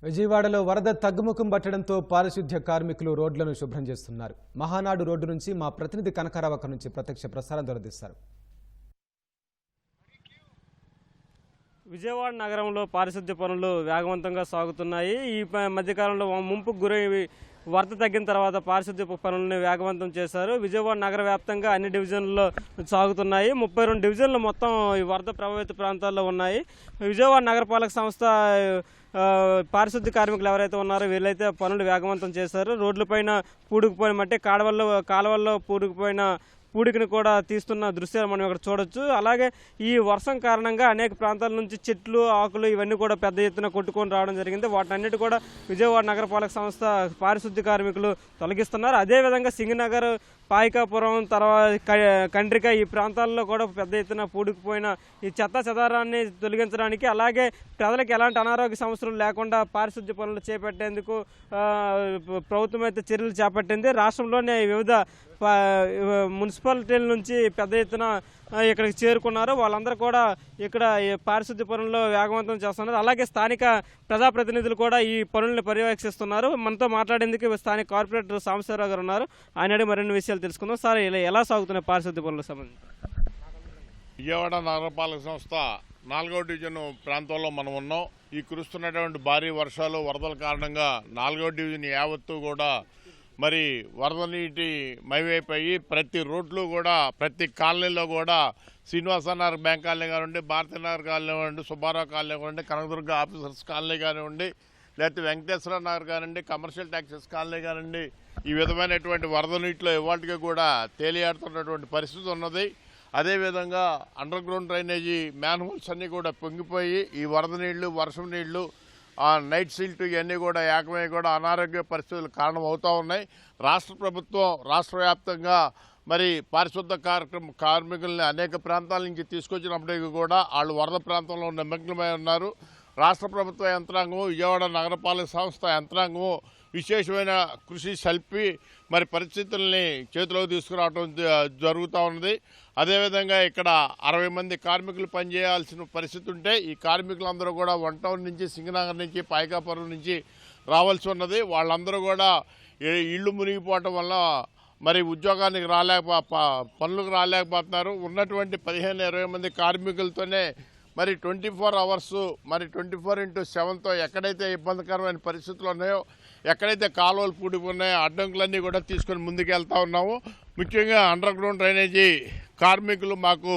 విజయవాడలో వరద తగ్గుముఖం పట్టడంతో పారిశుద్ధ్య కార్మికులు రోడ్లను శుభ్రం చేస్తున్నారు. మహానాడు రోడ్డు నుంచి మా ప్రతినిధి కనకారావు నుంచి ప్రత్యక్ష ప్రసారం దొరదిస్తారు. విజయవాడ నగరంలో పారిశుద్ధ్య పనులు వేగవంతంగా సాగుతున్నాయి. ఈ మధ్యకాలంలో ముంపుకు గురై వరద తగ్గిన తర్వాత పారిశుద్ధ్య పనులను వేగవంతం చేశారు. విజయవాడ నగర వ్యాప్తంగా అన్ని డివిజన్లలో సాగుతున్నాయి. 32 డివిజన్లు మొత్తం ఈ వరద ప్రభావిత ప్రాంతాల్లో ఉన్నాయి. విజయవాడ నగరపాలక సంస్థ పారిశుద్ధ్య కార్మికులు ఎవరైతే ఉన్నారో వీళ్ళైతే పనులు వేగవంతం చేశారు. రోడ్లపైన పూడుకుపోయిన మట్టి కాలువల్లో పూడుకుపోయిన పూడికను కూడా తీస్తున్న దృశ్యాలు మనం ఇక్కడ చూడొచ్చు. అలాగే ఈ వర్షం కారణంగా అనేక ప్రాంతాల నుంచి చెట్లు ఆకులు ఇవన్నీ కూడా పెద్ద ఎత్తున కొట్టుకొని రావడం జరిగింది. వాటన్నిటి కూడా విజయవాడ నగరపాలక సంస్థ పారిశుద్ధ్య కార్మికులు తొలగిస్తున్నారు. అదేవిధంగా సింగనగర్, పాయికాపురం, తర్వాత కండ్రిక ఈ ప్రాంతాల్లో కూడా పెద్ద ఎత్తున పూడుకుపోయిన ఈ చెత్త చెదారాన్ని తొలగించడానికి, అలాగే ప్రజలకు ఎలాంటి అనారోగ్య సమస్యలు లేకుండా పారిశుద్ధ్య పనులు చేపట్టేందుకు ప్రభుత్వం అయితే చర్యలు చేపట్టింది. రాష్ట్రంలోని వివిధ మున్సిపాలిటీల నుంచి పెద్ద ఎత్తున ఇక్కడికి చేరుకున్నారు. వాళ్ళందరూ కూడా ఇక్కడ పారిశుద్ధ్య పనుల్లో వేగవంతం చేస్తున్నారు. అలాగే స్థానిక ప్రజాప్రతినిధులు కూడా ఈ పనులను పర్యవేక్షిస్తున్నారు. మనతో మాట్లాడేందుకు స్థానిక కార్పొరేటర్ సాంబశివరావు గారు ఉన్నారు. ఆయన మరిన్ని విషయాలు తెలుసుకుందాం. సార్, ఇలా ఎలా సాగుతున్నాయి పారిశుద్ధ్య పనులకు సంబంధించి? విజయవాడ నగరపాలక సంస్థ 4వ డివిజన్ ప్రాంతంలో మనం ఉన్నాం. ఈ కురుస్తున్నటువంటి భారీ వర్షాలు, వరదల కారణంగా 4వ డివిజన్ యావత్తు కూడా మరి వరద నీటి మైవైపోయి ప్రతి రోడ్లు కూడా, ప్రతి కాలనీలో కూడా శ్రీనివాసనగర్ బ్యాంక్ కాలనీ కానివ్వండి, భారతీనగర్ కాలనీ కానివ్వండి, సుబ్బారావు కాలనీ కానివ్వండి, కనకదుర్గ ఆఫీసర్స్ కాలనీ కానివ్వండి, లేకపోతే వెంకటేశ్వర నగర్ కానివ్వండి, కమర్షియల్ ట్యాక్సెస్ కాలనీ కానివ్వండి, ఈ విధమైనటువంటి వరద నీటిలో ఇవాటికి కూడా తేలియాడుతున్నటువంటి పరిస్థితి ఉన్నది. అదేవిధంగా అండర్ గ్రౌండ్ డ్రైనేజీ మ్యాన్హోల్స్ అన్నీ కూడా పొంగిపోయి ఈ వరద నీళ్లు, వర్షం నీళ్లు, నైట్ సిల్ట్ ఇవన్నీ కూడా ఏకమై కూడా అనారోగ్య పరిస్థితులు కారణం అవుతూ ఉన్నాయి. రాష్ట్ర ప్రభుత్వం రాష్ట్ర వ్యాప్తంగా మరి పారిశుద్ధ కార్మికుల్ని అనేక ప్రాంతాల నుంచి తీసుకొచ్చినప్పటికీ కూడా వాళ్ళు వరద ప్రాంతంలో నిమగ్నమై ఉన్నారు. రాష్ట్ర ప్రభుత్వ యంత్రాంగము, విజయవాడ నగరపాలక సంస్థ యంత్రాంగము విశేషమైన కృషి సల్పి మరి పరిస్థితుల్ని చేతిలోకి తీసుకురావడం జరుగుతూ ఉన్నది. అదేవిధంగా ఇక్కడ 60 మంది కార్మికులు పనిచేయాల్సిన పరిస్థితి ఉంటే ఈ కార్మికులందరూ కూడా 1 టౌన్ నుంచి, సింగనగర్ నుంచి, పాయికాపురం నుంచి రావాల్సి ఉన్నది. వాళ్ళందరూ కూడా ఇళ్ళు మునిగిపోవటం వల్ల మరి ఉద్యోగానికి పనులకు రాలేకపోతున్నారు. ఉన్నటువంటి 15-20 మంది కార్మికులతోనే మరి 24 అవర్స్ మరి 24x7తో ఎక్కడైతే ఇబ్బందికరమైన పరిస్థితులు ఉన్నాయో, ఎక్కడైతే కాలువలు పూడిపోన్నాయో అడ్డంకులన్నీ కూడా తీసుకొని ముందుకెళ్తా ఉన్నాము. ముఖ్యంగా అండర్ గ్రౌండ్ డ్రైనేజీ కార్మికులు మాకు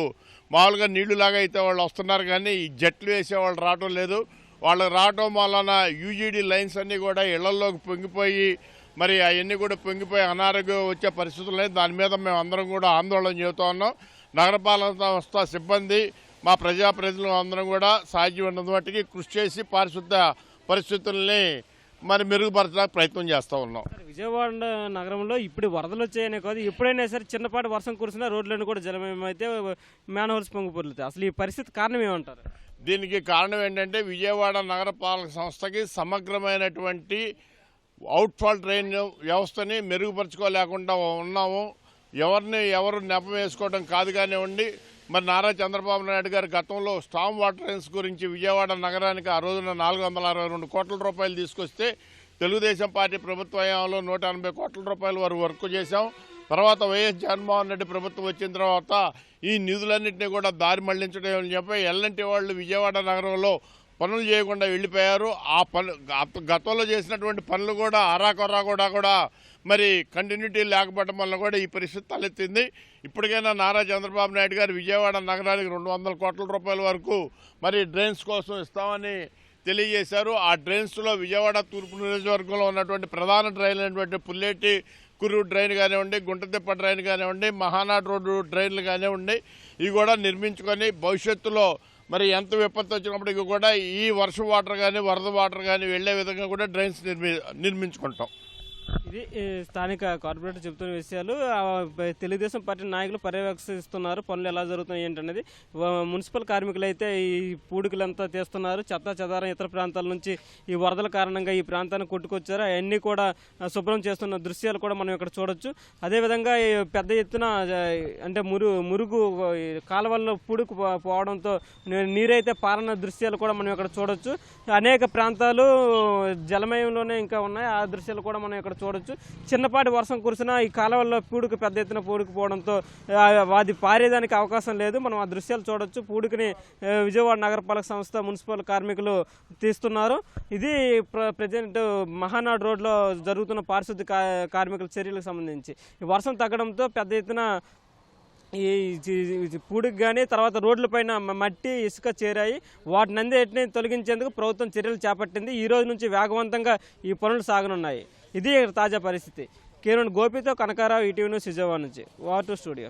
మామూలుగా నీళ్లులాగా అయితే వాళ్ళు వస్తున్నారు, కానీ ఈ జట్లు వేసేవాళ్ళు రావటం లేదు. వాళ్ళకి రావటం వలన యూజీడీ లైన్స్ అన్నీ కూడా ఇళ్లలోకి పొంగిపోయి మరి అవన్నీ కూడా పొంగిపోయి అనారోగ్యం వచ్చే పరిస్థితులు లేదు. దాని మీద మేము అందరం కూడా ఆందోళన చేస్తూ ఉన్నాం. నగరపాలక సంస్థ సిబ్బంది, మా ప్రజాప్రతినిధులు అందరం కూడా సాధ్యమైనంత మట్టికి కృషి చేసి పారిశుద్ధ పరిస్థితుల్ని మరి మెరుగుపరచడానికి ప్రయత్నం చేస్తూ ఉన్నాం. విజయవాడ నగరంలో ఇప్పుడు వరదలు వచ్చాయనే కాదు, ఎప్పుడైనా సరే చిన్నపాటి వర్షం కురిసినా రోడ్లను కూడా జలమయమైతే మ్యాన్హోల్స్ పొంగిపోతాయి. అసలు ఈ పరిస్థితి కారణం ఏమంటారు? దీనికి కారణం ఏంటంటే విజయవాడ నగరపాలక సంస్థకి సమగ్రమైనటువంటి అవుట్ఫాల్ డ్రైన్ వ్యవస్థని మెరుగుపరచుకోలేకుండా ఉన్నాము. ఎవరు నెపం వేసుకోవడం కాదు కానివ్వండి. మరి నారా చంద్రబాబు నాయుడు గారు గతంలో స్టామ్ వాటర్ డ్రైన్స్ గురించి విజయవాడ నగరానికి ఆ రోజున 462 కోట్ల రూపాయలు తీసుకొస్తే తెలుగుదేశం పార్టీ ప్రభుత్వ హయాంలో 180 కోట్ల రూపాయల వరకు వర్క్ చేశాం. తర్వాత వైఎస్ జగన్మోహన్ రెడ్డి ప్రభుత్వం వచ్చిన తర్వాత ఈ నిధులన్నింటినీ కూడా దారి మళ్లించడం అని చెప్పి ఎల్ఎన్టీ వాళ్ళు విజయవాడ నగరంలో పనులు చేయకుండా వెళ్ళిపోయారు. ఆ గతంలో చేసినటువంటి పనులు కూడా అరాకొరా కూడా మరి కంటిన్యూటీ లేకపోవడం వల్ల కూడా ఈ పరిస్థితి తలెత్తింది. ఇప్పటికైనా నారా చంద్రబాబు నాయుడు గారు విజయవాడ నగరానికి 200 కోట్ల రూపాయల వరకు మరి డ్రైన్స్ కోసం ఇస్తామని తెలియజేశారు. ఆ డ్రైన్స్లో విజయవాడ తూర్పు నియోజకవర్గంలో ఉన్నటువంటి ప్రధాన డ్రైన్లు అయినటువంటి పుల్లేటి కుర్రు డ్రైన్ కానివ్వండి, గుంటతిప్ప డ్రైన్ కానివ్వండి, మహానాడు రోడ్డు డ్రైన్లు కానివ్వండి, ఇవి కూడా నిర్మించుకొని భవిష్యత్తులో మరి ఎంత విపత్తు వచ్చినప్పటికీ కూడా ఈ వర్షం వాటర్ కానీ, వరద వాటర్ కానీ వెళ్లే విధంగా కూడా డ్రైన్స్ నిర్మించుకుంటాం. ఇది స్థానిక కార్పొరేటర్ చెబుతున్న విషయాలు. తెలుగుదేశం పార్టీ నాయకులు పర్యవేక్షిస్తున్నారు పనులు ఎలా జరుగుతున్నాయి ఏంటనేది. మున్సిపల్ కార్మికులు అయితే ఈ పూడికలంతా తీస్తున్నారు. చెత్త చెదారం ఇతర ప్రాంతాల నుంచి ఈ వరదల కారణంగా ఈ ప్రాంతాన్ని కొట్టుకొచ్చారు. అవన్నీ కూడా శుభ్రం చేస్తున్న దృశ్యాలు కూడా మనం ఇక్కడ చూడొచ్చు. అదేవిధంగా ఈ పెద్ద ఎత్తున అంటే మురుగు కాలువల్లో పూడుకు పోవడంతో నీరైతే పారన దృశ్యాలు కూడా మనం ఇక్కడ చూడొచ్చు. అనేక ప్రాంతాలు జలమయంలోనే ఇంకా ఉన్నాయి. ఆ దృశ్యాలు కూడా మనం ఇక్కడ చూడొచ్చు. చిన్నపాటి వర్షం కురిసినా ఈ కాలువల్లో పూడికి పెద్ద ఎత్తున పూడుకుపోవడంతో అది పారేదానికి అవకాశం లేదు. మనం ఆ దృశ్యాలు చూడొచ్చు. పూడికిని విజయవాడ నగరపాలక సంస్థ మున్సిపల్ కార్మికులు తీస్తున్నారు. ఇది ప్రజెంట్ మహానాడు రోడ్లో జరుగుతున్న పారిశుద్ధ్య కార్మికుల చర్యలకు సంబంధించి ఈ వర్షం తగ్గడంతో పెద్ద ఎత్తున ఈ పూడికి కానీ తర్వాత రోడ్లపైన మట్టి ఇసుక చేరాయి. వాటిని తొలగించేందుకు ప్రభుత్వం చర్యలు చేపట్టింది. ఈ రోజు నుంచి వేగవంతంగా ఈ పనులు సాగనున్నాయి. ఇది తాజా పరిస్థితి. కేవలం గోపితో కనకారావు, ఈటీవీ న్యూస్ విజయవాడ నుంచి. Water studio.